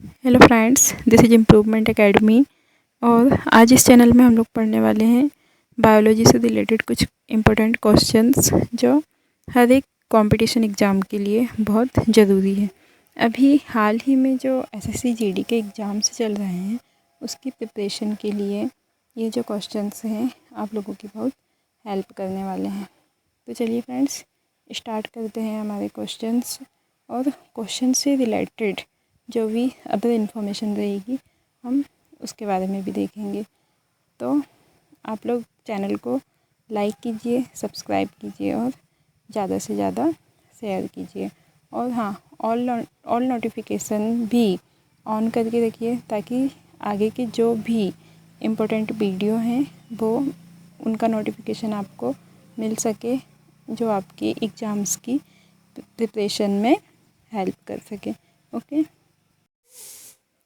Hello friends, this is improvement academy. और आज इस चैनल में हम लोग पढ़ने वाले हैं बायोलॉजी से रिलेटेड कुछ इम्पोर्टेंट क्वेश्चंस जो हर एक कंपटीशन एग्ज़ाम के लिए बहुत ज़रूरी है। अभी हाल ही में जो एसएससी जीडी के एग्ज़ाम्स चल रहे हैं उसकी प्रिपरेशन के लिए ये जो क्वेश्चंस हैं आप लोगों की बहुत हेल्प करने वाले हैं। तो चलिए फ्रेंड्स, स्टार्ट करते हैं हमारे क्वेश्चंस। और क्वेश्चन से रिलेटेड जो भी अदर इन्फॉर्मेशन रहेगी हम उसके बारे में भी देखेंगे। तो आप लोग चैनल को लाइक कीजिए, सब्सक्राइब कीजिए और ज़्यादा से ज़्यादा शेयर कीजिए। और हाँ, ऑल नोटिफिकेशन भी ऑन करके रखिए ताकि आगे के जो भी इम्पोर्टेंट वीडियो हैं वो उनका नोटिफिकेशन आपको मिल सके, जो आपकी एग्ज़ाम्स की प्रिपरेशन में हेल्प कर सके। ओके,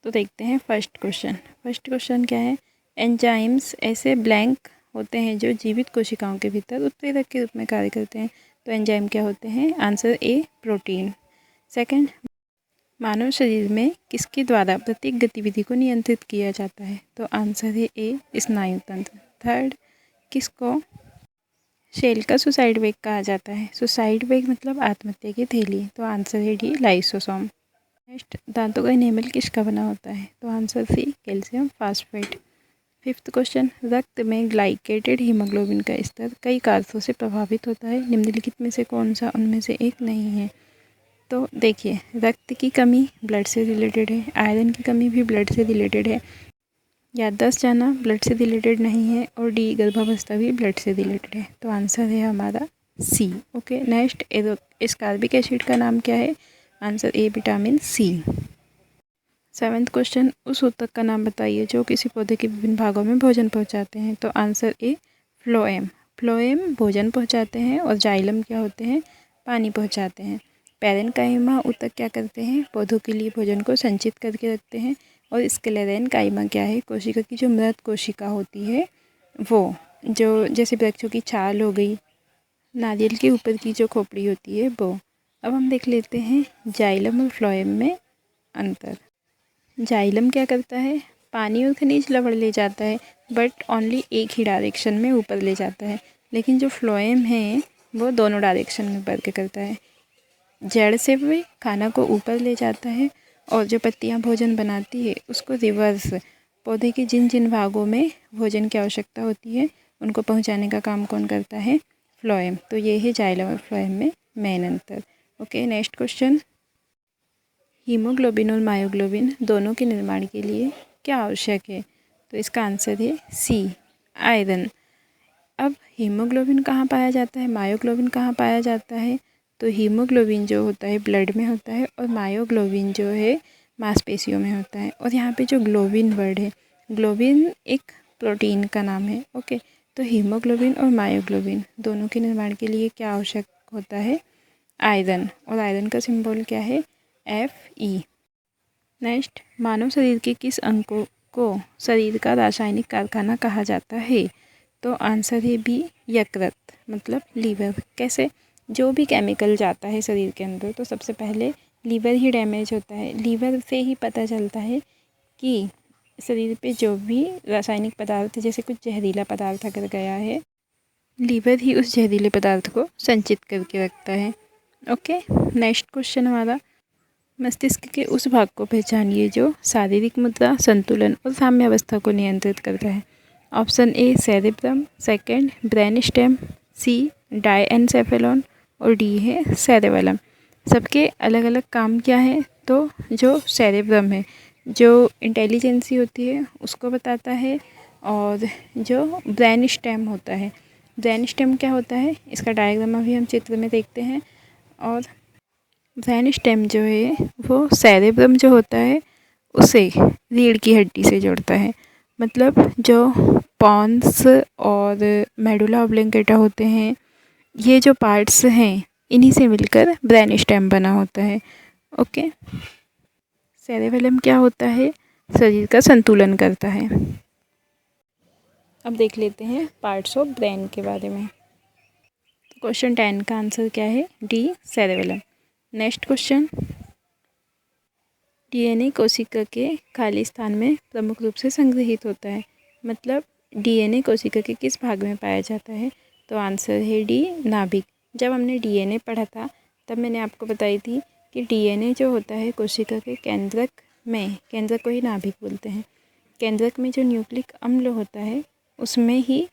तो देखते हैं फर्स्ट क्वेश्चन क्या है। एंजाइम्स ऐसे ब्लैंक होते हैं जो जीवित कोशिकाओं के भीतर उत्प्रेरक के रूप में कार्य करते हैं। तो एंजाइम क्या होते हैं? Answer A, protein. सेकंड, मानव शरीर में किसके द्वारा प्रत्येक गतिविधि को नियंत्रित किया जाता है? तो आंसर है ए, स्नायु तंत्र। थर्ड, किसको शेल का सुसाइड वेग कहा जाता है? सुसाइड वेग मतलब आत्महत्या की थैली। तो आंसर है डी, लाइसोसोम। नेक्स्ट, दांतों का इनेमल किसका बना होता है? तो answer C, calcium phosphate. Fifth question, रक्त में ग्लाइकेटेड हीमोग्लोबिन का स्तर कई कारकों से प्रभावित होता है। निम्नलिखित में से कौन सा उनमें से एक नहीं है? तो देखिए, रक्त की कमी ब्लड से रिलेटेड है, आयरन की कमी भी ब्लड से रिलेटेड है, याददाश्त जाना ब्लड से रिलेटेड नहीं है, और डी, गर्भावस्था भी ब्लड से रिलेटेड है। तो आंसर है हमारा C. Okay, next, ascorbic acid का नाम क्या है? Answer A, vitamin C. Seventh question, उस ऊतक का नाम बताइए जो किसी पौधे के विभिन्न भागों में भोजन पहुंचाते हैं। तो आंसर ए, फ्लोएम। फ्लोएम भोजन पहुंचाते हैं और जाइलम क्या होते हैं? पानी पहुंचाते हैं। पैरेन्काइमा ऊतक क्या करते हैं? पौधों के लिए भोजन को संचित करके रखते हैं। और स्क्लेरेन्काइमा क्या है? कोशिका की जो मृत कोशिका होती है वो, जो जैसे वृक्षों की छाल हो गई, नारियल के ऊपर की जो खोपड़ी होती है वो। अब हम देख लेते हैं जाइलम और फ्लोएम में अंतर। जाइलम क्या करता है? पानी और खनिज लवण ले जाता है, बट ओनली एक ही डायरेक्शन में ऊपर ले जाता है। लेकिन जो फ्लोएम है वो दोनों डायरेक्शन में वर्क करता है। जड़ से भी खाना को ऊपर ले जाता है और जो पत्तियां भोजन बनाती है उसको रिवर्स, पौधे के जिन जिन भागों में भोजन की आवश्यकता होती है उनको पहुंचाने का काम कौन करता है? फ्लोएम। तो ये है जाइलम और फ्लोएम में मेन अंतर। ओके, नेक्स्ट क्वेश्चन, हीमोग्लोबिन और मायोग्लोबिन दोनों के निर्माण के लिए क्या आवश्यक है? तो इसका आंसर है सी, आयरन। अब हीमोग्लोबिन कहाँ पाया जाता है, मायोग्लोबिन कहाँ पाया जाता है? तो हीमोग्लोबिन जो होता है ब्लड में होता है और मायोग्लोबिन जो है मांसपेशियों में होता है। और यहाँ पे जो ग्लोबिन वर्ड है, ग्लोबिन एक प्रोटीन का नाम है। ओके, तो हीमोग्लोबिन और मायोग्लोबिन दोनों के निर्माण के लिए क्या आवश्यक होता है? आयरन। और आयरन का सिंबल क्या है? Fe। नेक्स्ट, मानव शरीर के किस अंग को शरीर का रासायनिक कारखाना कहा जाता है? तो आंसर है बी, यकृत मतलब लीवर। कैसे? जो भी केमिकल जाता है शरीर के अंदर तो सबसे पहले लीवर ही डैमेज होता है। लीवर से ही पता चलता है कि शरीर पे जो भी रासायनिक पदार्थ, जैसे कुछ जहरीला पदार्थ अगर गया है, लीवर ही उस जहरीले पदार्थ को संचित करके रखता है। ओके, नेक्स्ट क्वेश्चन हमारा, मस्तिष्क के उस भाग को पहचानिए जो शारीरिक मुद्रा, संतुलन और साम्यावस्था को नियंत्रित करता है। Option A, cerebrum. Second, brain stem. C, diencephalon. और डी है सेरेबेलम। सबके अलग अलग काम क्या है? तो जो सेरेब्रम है जो इंटेलिजेंसी होती है उसको बताता है, और जो ब्रेन स्टेम होता है, ब्रेन स्टेम क्या होता है इसका डायग्राम अभी हम चित्र में देखते हैं। और ब्रेन स्टेम जो है वो सेरेब्रम जो होता है उसे रीढ़ की हड्डी से जोड़ता है। मतलब जो पॉन्स और मेडुला ऑब्लिंगेटा होते हैं, ये जो पार्ट्स हैं इन्हीं से मिलकर ब्रेन स्टेम बना होता है। ओके, सेरेबेलम क्या होता है? शरीर का संतुलन करता है। अब देख लेते हैं पार्ट्स ऑफ ब्रेन के बारे में। क्वेश्चन 10 का आंसर क्या है? D, cerebellum. Next question, DNA कोशिका के खाली स्थान में प्रमुख रूप से संग्रहित होता है। मतलब डीएनए कोशिका के किस भाग में पाया जाता है? तो आंसर है डी, नाभिक। जब हमने डीएनए पढ़ा था तब मैंने आपको बताई थी कि डीएनए जो होता है कोशिका के केंद्रक में, केंद्रक को ही नाभिक बोलते हैं, केंद्रक में जो न्यूक्लिक अम्ल होता है उसमें ही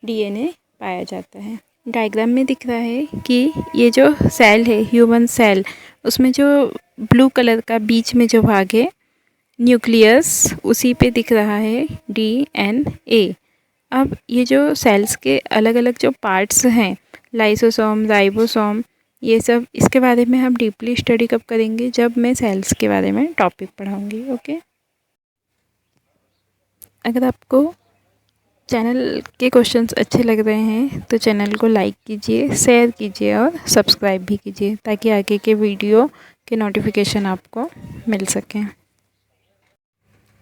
डीएनए पाया जाता है। डायग्राम में दिख रहा है कि ये जो सेल है, ह्यूमन सेल, उसमें जो ब्लू कलर का बीच में जो भाग है न्यूक्लियस, उसी पे दिख रहा है डीएनए। अब ये जो सेल्स के अलग अलग जो पार्ट्स हैं, लाइसोसोम, राइबोसोम, ये सब, इसके बारे में हम डीपली स्टडी कब करेंगे? जब मैं सेल्स के बारे में टॉपिक पढ़ाऊँगी। ओके, अगर आपको चैनल के क्वेश्चंस अच्छे लग रहे हैं तो चैनल को लाइक कीजिए, शेयर कीजिए और सब्सक्राइब भी कीजिए ताकि आगे के वीडियो के नोटिफिकेशन आपको मिल सकें।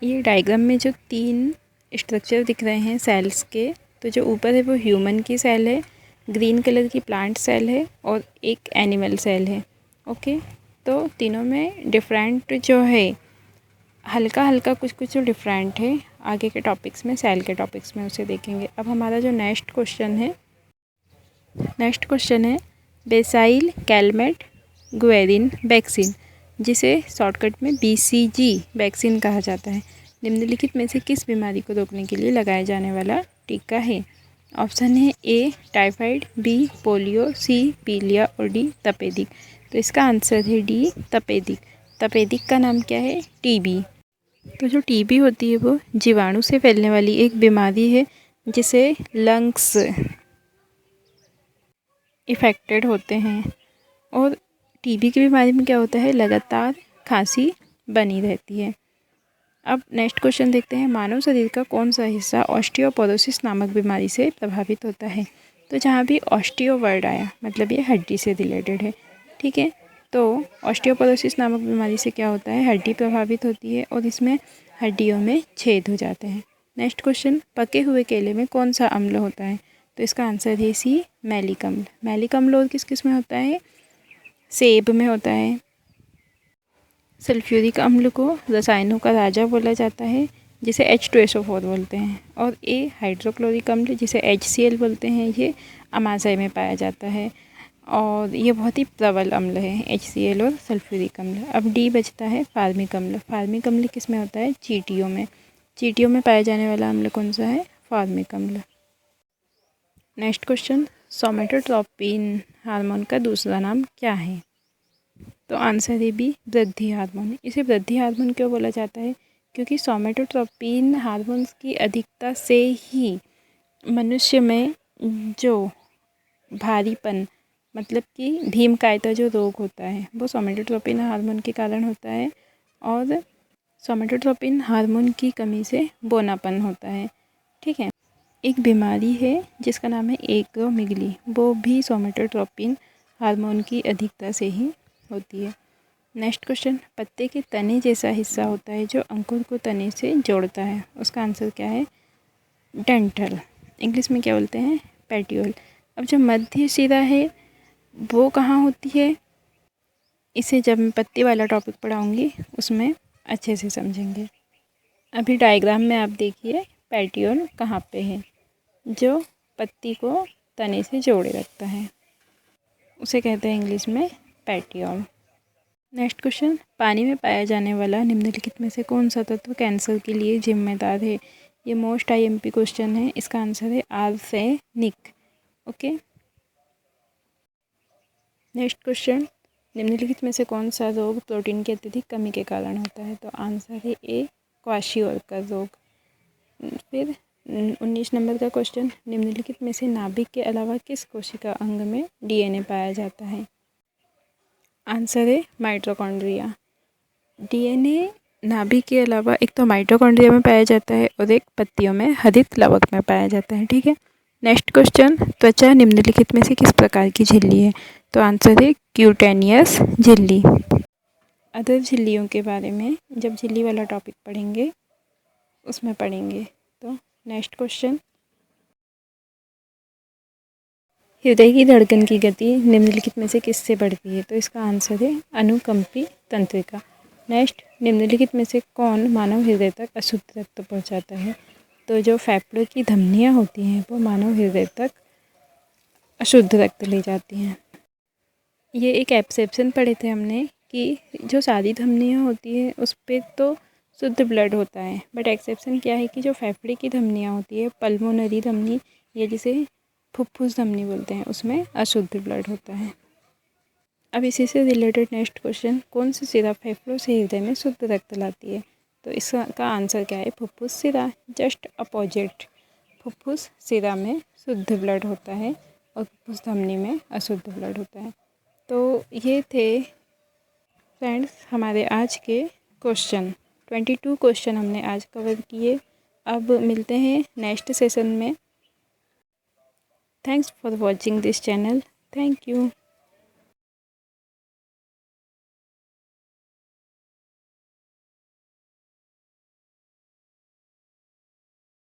ये डायग्राम में जो 3 स्ट्रक्चर दिख रहे हैं सेल्स के, तो जो ऊपर है वो ह्यूमन की सेल है, ग्रीन कलर की प्लांट सेल है और एक एनिमल सेल है। ओके, तो तीनों में डिफरेंट जो है, हल्का हल्का कुछ कुछ जो डिफरेंट है, आगे के टॉपिक्स में, सेल के टॉपिक्स में उसे देखेंगे। अब हमारा जो नेक्स्ट क्वेश्चन है बेसाइल कैलमेट गुएरिन वैक्सीन, जिसे शॉर्टकट में BCG वैक्सीन कहा जाता है, निम्नलिखित में से किस बीमारी को रोकने के लिए लगाया जाने वाला टीका है? ऑप्शन है ए टाइफाइड, बी पोलियो, सी पीलिया और डी तपेदिक। तो इसका आंसर है डी तपेदिक। तपेदिक का नाम क्या है? टीबी। तो जो टीबी होती है वो जीवाणु से फैलने वाली एक बीमारी है जिसे लंग्स इफ़ेक्टेड होते हैं। और टीबी की बीमारी में क्या होता है? लगातार खांसी बनी रहती है। अब नेक्स्ट क्वेश्चन देखते हैं, मानव शरीर का कौन सा हिस्सा ऑस्टियोपोरोसिस नामक बीमारी से प्रभावित होता है? तो जहाँ भी ऑस्टियो वर्ड आया मतलब ये हड्डी से रिलेटेड है। ठीक है, तो ऑस्टियोपोरोसिस नामक बीमारी से क्या होता है? हड्डी प्रभावित होती है और इसमें हड्डियों में छेद हो जाते हैं। नेक्स्ट क्वेश्चन, पके हुए केले में कौन सा अम्ल होता है? तो इसका आंसर है सी मैलिक अम्ल। मैलिक अम्ल और किस किस में होता है? सेब में होता है। सल्फ्यूरिक अम्ल को रसायनों का राजा बोला जाता है जिसे H2SO4 बोलते हैं। और ए हाइड्रोक्लोरिक अम्ल जिसे HCl बोलते हैं, ये अमाशय में पाया जाता है और ये बहुत ही प्रबल अम्ल है, HCl और सल्फ्यूरिक अम्ल। अब डी बचता है फार्मिक अम्ल। फार्मिक अम्ल किस में होता है? चींटियों में। चींटियों में पाया जाने वाला अम्ल कौन सा है? फार्मिक अम्ल। नेक्स्ट क्वेश्चन, सोमेटोट्रोपिन हार्मोन का दूसरा नाम क्या है? तो आंसर है बी वृद्धि हार्मोन। इसे वृद्धि हार्मोन क्यों बोला जाता है? क्योंकि सोमेटोट्रोपिन हार्मोन्स की अधिकता से ही मनुष्य में जो भारीपन मतलब कि भीमकायता जो रोग होता है वो सोमेटोट्रोपिन हार्मोन के कारण होता है और सोमेटोट्रोपिन हार्मोन की कमी से बौनापन होता है। ठीक है, एक बीमारी है जिसका नाम है एक्रोमेगली, वो भी सोमेटोट्रोपिन हार्मोन की अधिकता से ही होती है। नेक्स्ट क्वेश्चन, पत्ते के तने जैसा हिस्सा होता है जो अंकुर को तने से जोड़ता है, उसका आंसर क्या है? डेंटल। इंग्लिश में क्या बोलते हैं? पेट्यूल। अब जो मध्य शिरा है वो कहाँ होती है? इसे जब मैं पत्ती वाला टॉपिक पढ़ाऊँगी उसमें अच्छे से समझेंगे। अभी डायग्राम में आप देखिए पेट्यूल कहाँ पे है, जो पत्ती को तने से जोड़े रखता है, उसे कहते हैं इंग्लिश में पेट्यूल। नेक्स्ट क्वेश्चन, पानी में पाया जाने वाला निम्नलिखित में से कौन सा तत्व कैंसर के लिए जिम्मेदार है? ये मोस्ट IMP क्वेश्चन है। इसका आंसर है आर्सेनिक। ओके, नेक्स्ट क्वेश्चन, निम्नलिखित में से कौन सा रोग प्रोटीन की अत्यधिक कमी के कारण होता है? तो आंसर है ए क्वाशियोरकर रोग। फिर 19 नंबर का क्वेश्चन, निम्नलिखित में से नाभिक के अलावा किस कोशिका अंग में DNA पाया जाता है? आंसर है माइटोकॉन्ड्रिया। DNA नाभिक के अलावा एक तो माइटोकॉन्ड्रिया में पाया जाता है और एक पत्तियों में हरित लवक में पाया जाता है। ठीक है, नेक्स्ट क्वेश्चन, त्वचा निम्नलिखित में से किस प्रकार की झिल्ली है? तो आंसर है क्यूटेनियस झिल्ली। अदर झिल्लियों के बारे में जब झिल्ली वाला टॉपिक पढ़ेंगे उसमें पढ़ेंगे। तो नेक्स्ट क्वेश्चन, हृदय की धड़कन की गति निम्नलिखित में से किससे बढ़ती है? तो इसका आंसर है अनुकंपी तंत्रिका। नेक्स्ट, निम्नलिखित में से कौन मानव हृदय तक अशुद्ध रक्त पहुंचाता है? तो जो फेफड़ों की धमनियां होती हैं वो मानव हृदय तक अशुद्ध रक्त ले जाती हैं। ये एक एक्सेप्शन पढ़े थे हमने कि जो सारी धमनियां होती हैं उस पर तो शुद्ध ब्लड होता है, बट एक्सेप्शन क्या है कि जो फेफड़े की धमनियां होती है, पल्मोनरी धमनी या जिसे फुफ्फुस धमनी बोलते हैं, उसमें अशुद्ध ब्लड होता है। अब इसी से रिलेटेड नेक्स्ट क्वेश्चन, कौन सी शिरा फेफड़ों से हृदय में शुद्ध रक्त लाती है? तो इसका आंसर क्या है? फुफ्फुस शिरा। जस्ट अपोजिट, फुफ्फुस शिरा में शुद्ध ब्लड होता है और फुफ्फुस धमनी में अशुद्ध ब्लड होता है। तो ये थे फ्रेंड्स हमारे आज के क्वेश्चन। 22 क्वेश्चन हमने आज कवर किए। अब मिलते हैं नेक्स्ट सेशन में। Thanks for watching this channel. Thank you.